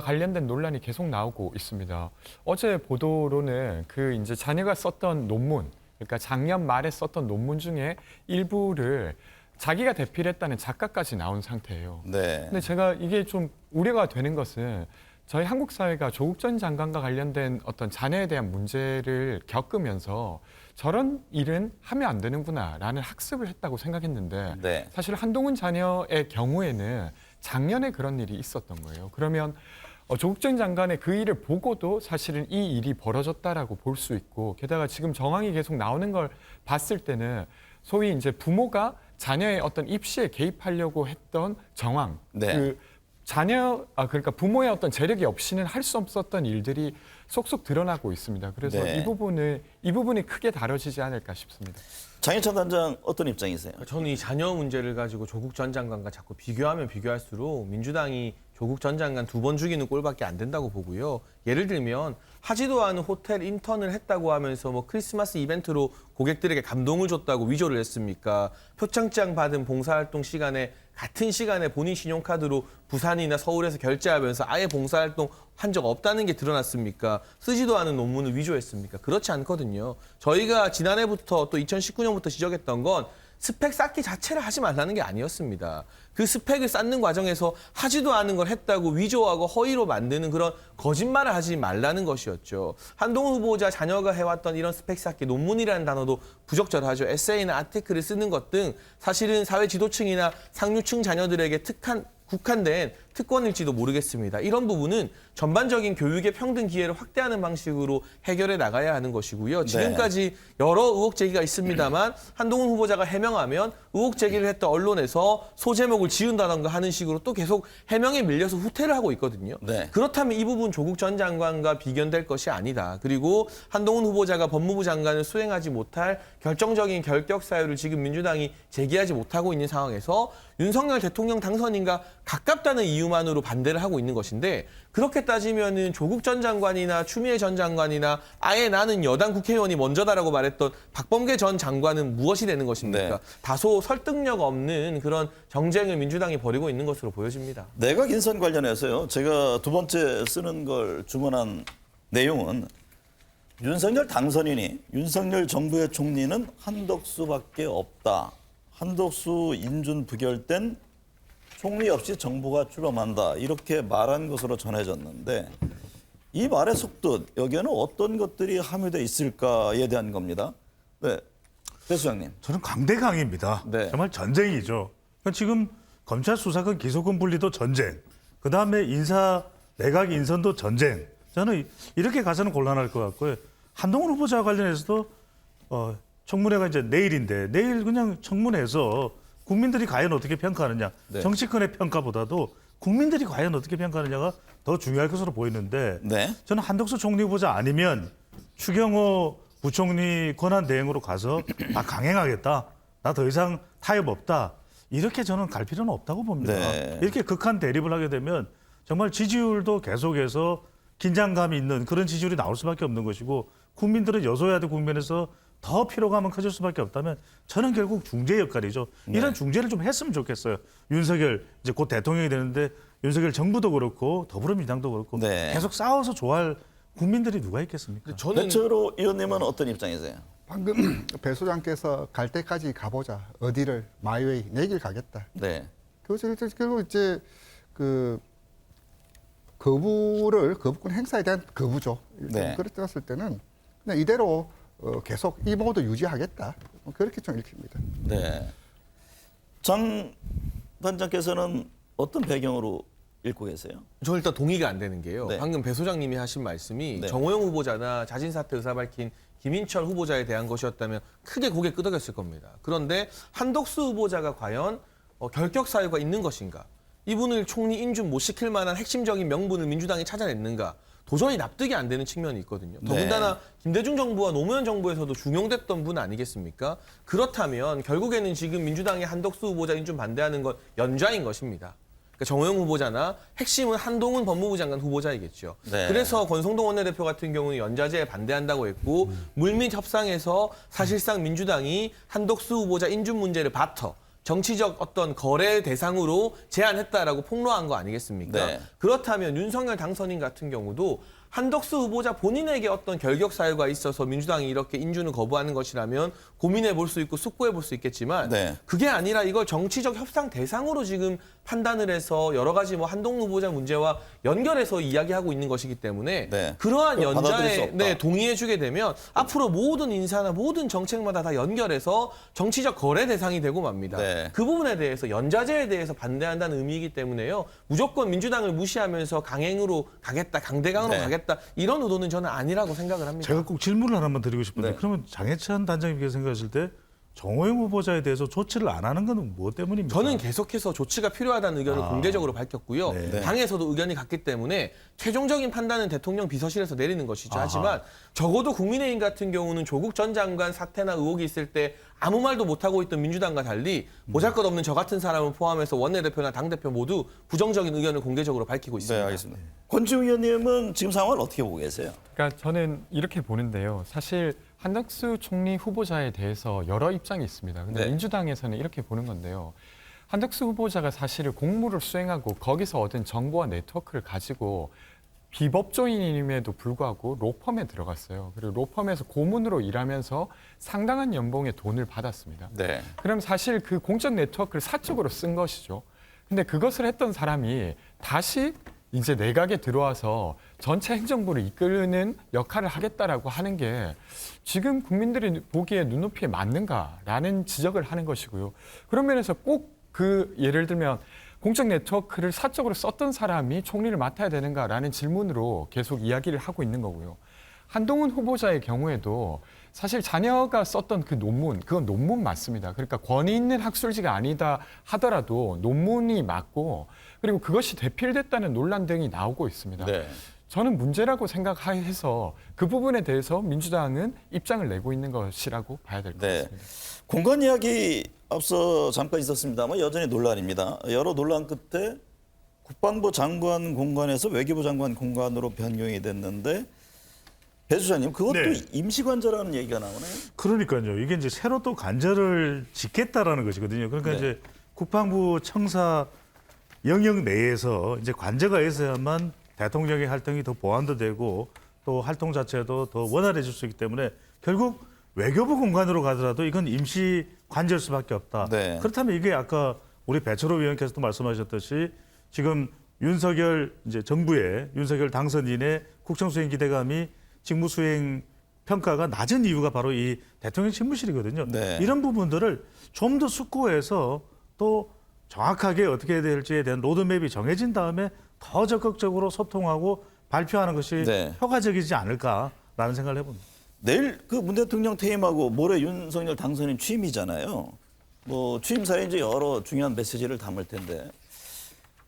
관련된 논란이 계속 나오고 있습니다. 어제 보도로는 그 이제 자녀가 썼던 논문, 그러니까 작년 말에 썼던 논문 중에 일부를 자기가 대필했다는 작가까지 나온 상태예요.
네.
근데 제가 이게 좀 우려가 되는 것은 저희 한국 사회가 조국 전 장관과 관련된 어떤 자녀에 대한 문제를 겪으면서 저런 일은 하면 안 되는구나라는 학습을 했다고 생각했는데
네.
사실 한동훈 자녀의 경우에는 작년에 그런 일이 있었던 거예요. 그러면 조국 전 장관의 그 일을 보고도 사실은 이 일이 벌어졌다라고 볼 수 있고 게다가 지금 정황이 계속 나오는 걸 봤을 때는 소위 이제 부모가 자녀의 어떤 입시에 개입하려고 했던 정황,
네.
그 그러니까 부모의 어떤 재력이 없이는 할 수 없었던 일들이 속속 드러나고 있습니다. 그래서
네.
이 부분이 크게 다뤄지지 않을까 싶습니다.
장해찬 단장 어떤 입장이세요?
저는 이 자녀 문제를 가지고 조국 전 장관과 자꾸 비교하면 비교할수록 민주당이 조국 전 장관 2번 죽이는 꼴밖에 안 된다고 보고요. 예를 들면 하지도 않은 호텔 인턴을 했다고 하면서 뭐 크리스마스 이벤트로 고객들에게 감동을 줬다고 위조를 했습니까? 표창장 받은 봉사활동 시간에 같은 시간에 본인 신용카드로 부산이나 서울에서 결제하면서 아예 봉사활동 한 적 없다는 게 드러났습니까? 쓰지도 않은 논문을 위조했습니까? 그렇지 않거든요. 저희가 지난해부터 또 2019년부터 지적했던 건 스펙 쌓기 자체를 하지 말라는 게 아니었습니다. 그 스펙을 쌓는 과정에서 하지도 않은 걸 했다고 위조하고 허위로 만드는 그런 거짓말을 하지 말라는 것이었죠. 한동훈 후보자 자녀가 해왔던 이런 스펙 쌓기 논문이라는 단어도 부적절하죠. 에세이나 아티클을 쓰는 것 등 사실은 사회 지도층이나 상류층 자녀들에게 국한된 특권일지도 모르겠습니다. 이런 부분은 전반적인 교육의 평등 기회를 확대하는 방식으로 해결해 나가야 하는 것이고요. 지금까지 여러 의혹 제기가 있습니다만 한동훈 후보자가 해명하면 의혹 제기를 했던 언론에서 소제목을 지운다던가 하는 식으로 또 계속 해명에 밀려서 후퇴를 하고 있거든요.
네.
그렇다면 이 부분 조국 전 장관과 비견될 것이 아니다. 그리고 한동훈 후보자가 법무부 장관을 수행하지 못할 결정적인 결격 사유를 지금 민주당이 제기하지 못하고 있는 상황에서 윤석열 대통령 당선인과 가깝다는 이유만으로 반대를 하고 있는 것인데 그렇게 따지면은 조국 전 장관이나 추미애 전 장관이나 아예 나는 여당 국회의원이 먼저다라고 말했던 박범계 전 장관은 무엇이 되는 것입니까?
네.
다소 설득력 없는 그런 정쟁을 민주당이 벌이고 있는 것으로 보여집니다.
내각 인선 관련해서요. 제가 두 번째 쓰는 걸 주문한 내용은 윤석열 당선인이 윤석열 정부의 총리는 한덕수밖에 없다. 한덕수 인준 부결된 총리 없이 정부가 출범한다. 이렇게 말한 것으로 전해졌는데 이 말의 속뜻, 여기에는 어떤 것들이 함유되어 있을까에 대한 겁니다. 네, 배 수장님.
저는 강대강입니다.
네.
정말 전쟁이죠. 그러니까 지금 검찰 수사권 기소권 분리도 전쟁. 그다음에 내각 인선도 전쟁. 저는 이렇게 가서는 곤란할 것 같고요. 한동훈 후보자와 관련해서도 청문회가 이제 내일인데 내일 그냥 청문회에서 국민들이 과연 어떻게 평가하느냐.
네.
정치권의 평가보다도 국민들이 과연 어떻게 평가하느냐가 더 중요할 것으로 보이는데
네.
저는 한덕수 총리 후보자 아니면 추경호 부총리 권한 대행으로 가서 나 강행하겠다. 나 더 이상 타협 없다. 이렇게 저는 갈 필요는 없다고 봅니다.
네.
이렇게 극한 대립을 하게 되면 정말 지지율도 계속해서 긴장감이 있는 그런 지지율이 나올 수밖에 없는 것이고 국민들은 여소야대 국면에서 더 피로감은 커질 수밖에 없다면 저는 결국 중재 역할이죠. 이런 중재를 좀 했으면 좋겠어요. 윤석열 이제 곧 대통령이 되는데 윤석열 정부도 그렇고 더불어민주당도 그렇고
네.
계속 싸워서 좋아할 국민들이 누가 있겠습니까?
저는
배철호 의원님은 어떤 입장이세요?
방금 배 소장께서 갈 때까지 가보자. 어디를 마이웨이 내 길 가겠다.
네.
그것을 결국 이제 그 거부권 행사에 대한 거부죠.
네.
그랬을 때는 그냥 이대로 계속 이 모드 유지하겠다. 그렇게 좀 읽힙니다.
네. 장 단장께서는 어떤 배경으로 읽고 계세요?
저는 일단 동의가 안 되는 게요.
네.
방금 배 소장님이 하신 말씀이
네.
정호영 후보자나 자진 사퇴 의사 밝힌 김인철 후보자에 대한 것이었다면 크게 고개 끄덕였을 겁니다. 그런데 한덕수 후보자가 과연 결격 사유가 있는 것인가? 이분을 총리 인준 못 시킬 만한 핵심적인 명분을 민주당이 찾아냈는가? 도저히 납득이 안 되는 측면이 있거든요. 더군다나 김대중 정부와 노무현 정부에서도 중용됐던 분 아니겠습니까? 그렇다면 결국에는 지금 민주당의 한덕수 후보자 인준 반대하는 건 연좌인 것입니다. 그러니까 정호영 후보자나 핵심은 한동훈 법무부 장관 후보자이겠죠.
네.
그래서 권성동 원내대표 같은 경우는 연좌제에 반대한다고 했고 물밑 협상에서 사실상 민주당이 한덕수 후보자 인준 문제를 바터 정치적 어떤 거래 대상으로 제안했다라고 폭로한 거 아니겠습니까?
네.
그렇다면 윤석열 당선인 같은 경우도 한덕수 후보자 본인에게 어떤 결격 사유가 있어서 민주당이 이렇게 인준을 거부하는 것이라면 고민해 볼 수 있고 숙고해 볼 수 있겠지만
네.
그게 아니라 이걸 정치적 협상 대상으로 지금 판단을 해서 여러 가지 뭐 한동훈 후보자 문제와 연결해서 이야기하고 있는 것이기 때문에
네.
그러한
그걸 받아들일 수
연좌에
없다.
동의해주게 되면 앞으로 모든 인사나 모든 정책마다 다 연결해서 정치적 거래 대상이 되고 맙니다.
네.
그 부분에 대해서 연좌제에 대해서 반대한다는 의미이기 때문에요. 무조건 민주당을 무시하면서 강행으로 가겠다, 강대강으로
네.
가겠다 이런 의도는 저는 아니라고 생각을 합니다.
제가 꼭 질문을 하나만 드리고 싶은데
네.
그러면 장해찬 단장님께서 생각하실 때 정호영 후보자에 대해서 조치를 안 하는 건 뭐 때문입니까?
저는 계속해서 조치가 필요하다는 의견을 공개적으로 밝혔고요.
네.
당에서도 의견이 같기 때문에 최종적인 판단은 대통령 비서실에서 내리는 것이죠.
아하.
하지만 적어도 국민의힘 같은 경우는 조국 전 장관 사태나 의혹이 있을 때 아무 말도 못하고 있던 민주당과 달리 보잘것없는 저 같은 사람을 포함해서 원내대표나 당대표 모두 부정적인 의견을 공개적으로 밝히고 있습니다.
네, 알겠습니다. 권지웅 의원님은 지금 상황을 어떻게 보고 계세요?
그러니까 저는 이렇게 보는데요. 사실 한덕수 총리 후보자에 대해서 여러 입장이 있습니다. 근데
네.
민주당에서는 이렇게 보는 건데요. 한덕수 후보자가 사실 공무를 수행하고 거기서 얻은 정보와 네트워크를 가지고 비법조인임에도 불구하고 로펌에 들어갔어요. 그리고 로펌에서 고문으로 일하면서 상당한 연봉의 돈을 받았습니다.
네.
그럼 사실 그 공적 네트워크를 사적으로 쓴 것이죠. 근데 그것을 했던 사람이 다시 이제 내각에 들어와서 전체 행정부를 이끄는 역할을 하겠다라고 하는 게 지금 국민들이 보기에 눈높이에 맞는가라는 지적을 하는 것이고요. 그런 면에서 꼭 그 예를 들면 공적 네트워크를 사적으로 썼던 사람이 총리를 맡아야 되는가라는 질문으로 계속 이야기를 하고 있는 거고요. 한동훈 후보자의 경우에도 사실 자녀가 썼던 그 논문, 그건 논문 맞습니다. 그러니까 권위 있는 학술지가 아니다 하더라도 논문이 맞고 그리고 그것이 대필됐다는 논란 등이 나오고 있습니다.
네.
저는 문제라고 생각해서 그 부분에 대해서 민주당은 입장을 내고 있는 것이라고 봐야 될 것
네.
같습니다.
공간 이야기 앞서 잠깐 있었습니다만 여전히 논란입니다. 여러 논란 끝에 국방부 장관 공간에서 외교부 장관 공간으로 변경이 됐는데 배 수장님 그것도
네.
임시관저라는 얘기가 나오네요.
그러니까요. 이게 이제 새로 또 관절을 짓겠다라는 것이거든요. 그러니까
네.
이제 국방부 청사 영역 내에서 이제 관저가 있어야만 대통령의 활동이 더 보완도 되고 또 활동 자체도 더 원활해질 수 있기 때문에 결국 외교부 공간으로 가더라도 이건 임시 관절 수밖에 없다.
네.
그렇다면 이게 아까 우리 배철호 위원께서도 말씀하셨듯이 지금 윤석열 이제 정부의 윤석열 당선인의 국정수행 기대감이 직무수행 평가가 낮은 이유가 바로 이 대통령 집무실이거든요.
네.
이런 부분들을 좀 더 숙고해서 또 정확하게 어떻게 해야 될지에 대한 로드맵이 정해진 다음에 더 적극적으로 소통하고 발표하는 것이
네.
효과적이지 않을까라는 생각을 해봅니다.
내일 그 문 대통령 퇴임하고 모레 윤석열 당선인 취임이잖아요. 뭐 취임사에 이제 여러 중요한 메시지를 담을 텐데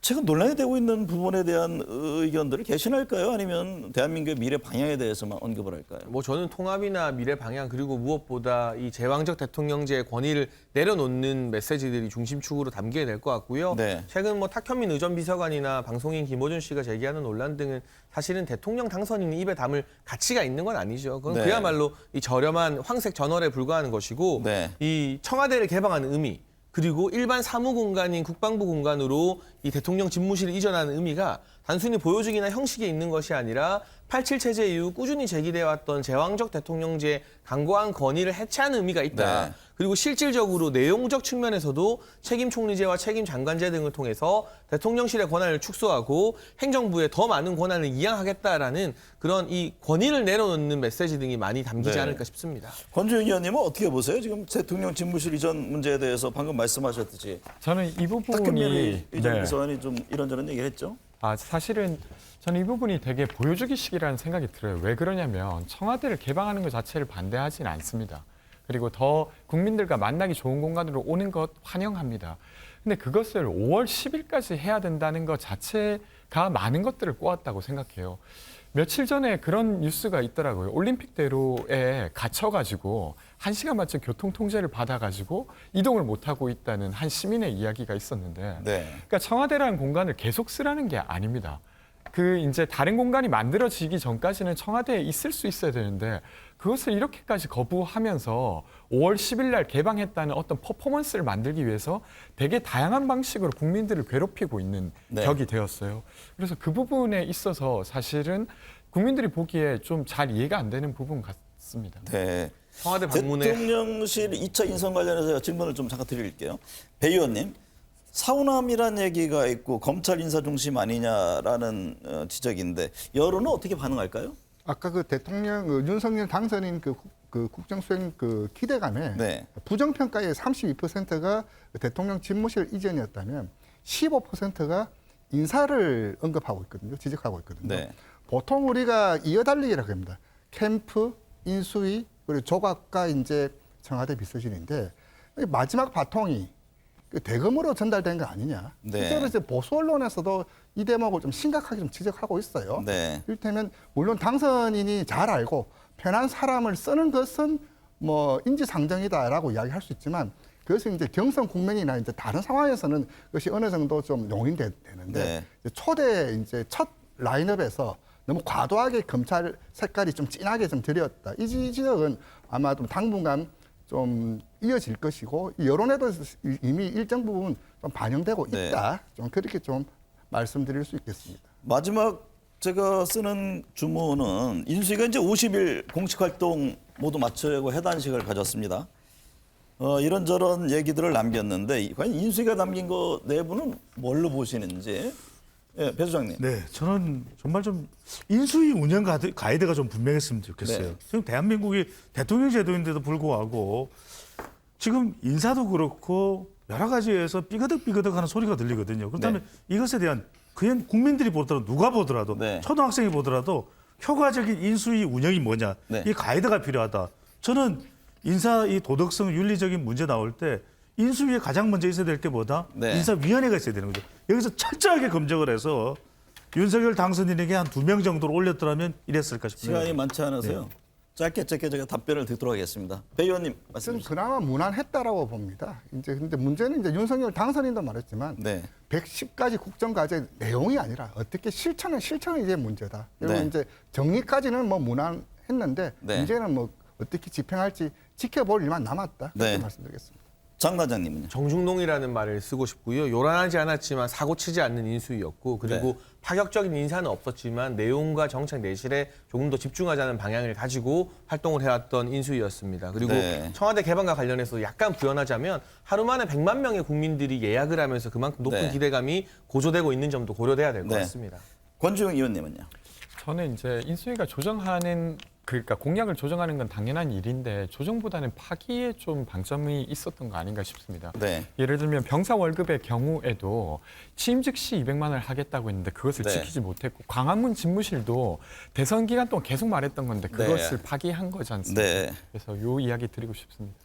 최근 논란이 되고 있는 부분에 대한 의견들을 개신할까요? 아니면 대한민국의 미래 방향에 대해서만 언급을 할까요?
뭐 저는 통합이나 미래 방향 그리고 무엇보다 이 제왕적 대통령제의 권위를 내려놓는 메시지들이 중심축으로 담겨야 될 것 같고요.
네.
최근 뭐 탁현민 의전 비서관이나 방송인 김호준 씨가 제기하는 논란 등은 사실은 대통령 당선인이 입에 담을 가치가 있는 건 아니죠. 그건
네.
그야말로 이 저렴한 황색 전월에 불과하는 것이고
네.
이 청와대를 개방하는 의미 그리고 일반 사무 공간인 국방부 공간으로 이 대통령 집무실을 이전하는 의미가 단순히 보여주기나 형식에 있는 것이 아니라 87 체제 이후 꾸준히 제기되어 왔던 제왕적 대통령제의 강고한 권위를 해체하는 의미가 있다.
네.
그리고 실질적으로 내용적 측면에서도 책임 총리제와 책임 장관제 등을 통해서 대통령실의 권한을 축소하고 행정부에 더 많은 권한을 이양하겠다라는 그런 이 권위를 내려놓는 메시지 등이 많이 담기지
네.
않을까 싶습니다.
권주영 의원님은 어떻게 보세요? 지금 대통령 집무실 이전 문제에 대해서 방금 말씀하셨듯이
저는 이
탁현민
부분이
의전 비서관이 좀 이런저런 얘기를 했죠.
사실은 저는 이 부분이 되게 보여주기식이라는 생각이 들어요. 왜 그러냐면 청와대를 개방하는 것 자체를 반대하지는 않습니다. 그리고 더 국민들과 만나기 좋은 공간으로 오는 것 환영합니다. 근데 그것을 5월 10일까지 해야 된다는 것 자체가 많은 것들을 꼬았다고 생각해요. 며칠 전에 그런 뉴스가 있더라고요. 올림픽대로에 갇혀가지고 1시간 맞춰 교통통제를 받아가지고 이동을 못하고 있다는 한 시민의 이야기가 있었는데
네.
그러니까 청와대라는 공간을 계속 쓰라는 게 아닙니다. 이제 다른 공간이 만들어지기 전까지는 청와대에 있을 수 있어야 되는데 그것을 이렇게까지 거부하면서 5월 10일 날 개방했다는 어떤 퍼포먼스를 만들기 위해서 되게 다양한 방식으로 국민들을 괴롭히고 있는
네.
격이 되었어요. 그래서 그 부분에 있어서 사실은 국민들이 보기에 좀 잘 이해가 안 되는 부분 같습니다.
네.
청와대 방문에
대통령실 2차 인선 관련해서 질문을 좀 잠깐 드릴게요. 배 의원님, 사우남이란 얘기가 있고 검찰 인사 중심 아니냐라는 지적인데 여론은 어떻게 반응할까요?
아까 그 대통령 윤석열 당선인 그 국정수행 그 기대감에
네.
부정평가의 32%가 대통령 집무실 이전이었다면 15%가 인사를 언급하고 있거든요. 지적하고 있거든요.
네.
보통 우리가 이어달리기라고 합니다. 캠프, 인수위, 그리고 조각과 이제 청와대 비서실인데 마지막 바통이 대검으로 전달된 거 아니냐.
네.
실제로 이제 보수 언론에서도 이 대목을 좀 심각하게 좀 지적하고 있어요.
네.
이를테면 물론 당선인이 잘 알고 편한 사람을 쓰는 것은 뭐 인지상정이다라고 이야기할 수 있지만 그것은 이제 경선 국면이나 이제 다른 상황에서는 그것이 어느 정도 좀 용인되는데
네.
초대 이제 첫 라인업에서 너무 과도하게 검찰 색깔이 좀 진하게 좀 들였다. 이 지적은 아마 좀 당분간 좀 이어질 것이고 여론에도 이미 일정 부분 좀 반영되고
네.
있다. 좀 그렇게 좀 말씀드릴 수 있겠습니다.
마지막 제가 쓰는 주문은 인수위가 이제 50일 공식 활동 모두 마치려고 해단식을 가졌습니다. 이런저런 얘기들을 남겼는데 과연 인수위가 남긴 거 내부는 뭘로 보시는지. 예, 배 소장님.
네, 저는 정말 좀 인수위 운영 가이드가 좀 분명했으면 좋겠어요.
네.
지금 대한민국이 대통령 제도인데도 불구하고 지금 인사도 그렇고 여러 가지에서 삐그덕삐그덕하는 소리가 들리거든요. 그렇다면 이것에 대한 그냥 국민들이 보더라도 누가 보더라도
네.
초등학생이 보더라도 효과적인 인수위 운영이 뭐냐
네.
이 가이드가 필요하다. 저는 인사 이 도덕성 윤리적인 문제 나올 때 인수위에 가장 먼저 있어야 될 게 뭐다?
네.
인사위원회가 있어야 되는 거죠. 여기서 철저하게 검증을 해서 윤석열 당선인에게 한 2명 정도로 올렸더라면 이랬을까 싶습니다.
시간이 많지 않아서요. 짧게 제가 답변을 듣도록 하겠습니다. 배 의원님 말씀
저는
주시죠.
그나마 무난했다라고 봅니다. 이제 근데 문제는 이제 윤석열 당선인도 말했지만
네.
110가지 국정과제 내용이 아니라 어떻게 실천이 이제 문제다. 그리고
네.
이제 정리까지는 뭐 무난했는데
네.
문제는 뭐 어떻게 집행할지 지켜볼 일만 남았다. 그렇게
네.
말씀드리겠습니다.
장 단장님은요.
정중동이라는 말을 쓰고 싶고요. 요란하지 않았지만 사고 치지 않는 인수위였고 그리고
네.
파격적인 인사는 없었지만 내용과 정책 내실에 조금 더 집중하자는 방향을 가지고 활동을 해왔던 인수위였습니다. 그리고
네.
청와대 개방과 관련해서 약간 부연하자면 하루 만에 100만 명의 국민들이 예약을 하면서 그만큼 높은
네.
기대감이 고조되고 있는 점도 고려돼야 될 것
네.
같습니다.
권주영 의원님은요.
저는 이제 인수위가 조정하는 그러니까 공약을 조정하는 건 당연한 일인데 조정보다는 파기에 좀 방점이 있었던 거 아닌가 싶습니다.
네.
예를 들면 병사 월급의 경우에도 취임 즉시 200만 원을 하겠다고 했는데 그것을
네.
지키지 못했고 광화문 집무실도 대선 기간 동안 계속 말했던 건데 그것을
네.
파기한 거지 않습니까?
네.
그래서 요 이야기 드리고 싶습니다.